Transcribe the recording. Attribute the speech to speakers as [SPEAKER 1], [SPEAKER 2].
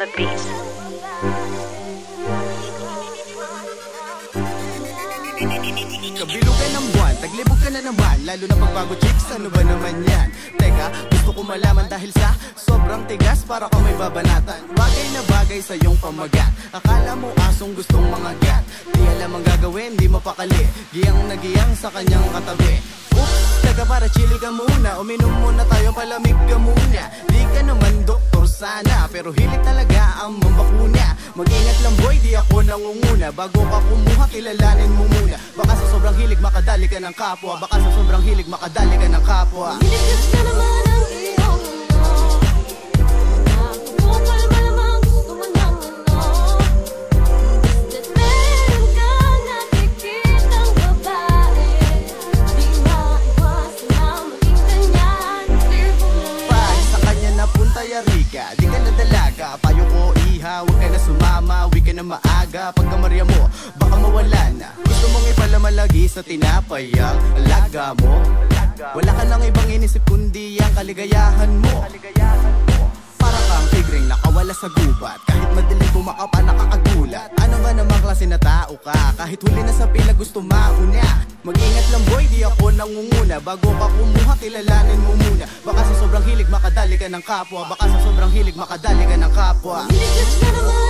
[SPEAKER 1] the beat.
[SPEAKER 2] Kabilugan ng buwan, taglibog ka na naman. Lalo na pagbago chicks, ano ba naman yan? Teka, gusto ko malaman dahil sa sobrang tigas para ka may babanatan. Bagay na bagay sa iyong pamagat. Akala mo asong gustong mga gat. Di alam ang gagawin, di mapakali. Giyang nagiyang sa kanyang katabi. Oops, taga para chili ka muna. Uminom muna tayo, palamig ka muna. Di ka naman doktor sana, pero hilig talaga ang mambakuna. Mag-ingat lang boy, di ako nangunguna. Bago ka kumuha, kilalanin mo muna. Baka sa sobrang hilig makadali ka ng kapwa. Baka sa sobrang hilig makadali ka ng kapwa.
[SPEAKER 3] Hinigas na naman ang iyong nakapukal malamang gusto mo ng Basta't meron kang nakikitang babae, di maiwasan na maging ganyan.
[SPEAKER 2] Pag sa kanya napunta yarika, di ka na dalaga. Payo ko iha, huwag ka na sumama. Huwag ka na maaga, pagka Maria mo baka mawala na. Gusto mong ipalamalagi sa tinapay ang alaga mo. Wala ka nang ibang inisip kundi ang kaligayahan mo. Para kang tigring nakawala sa gubat. Kahit madilim bumaka pa nakakagulat. Ano ba namang klase na tao ka? Kahit huli na sa pila gusto mauna. Mag-ingat lang boy, di ako nangunguna. Bago ka kumuha, kilalanin mo muna. Baka sa sobrang hilig makadali ka ng kapwa. Baka sa sobrang hilig makadali ka ng kapwa.
[SPEAKER 3] Hinigas na naman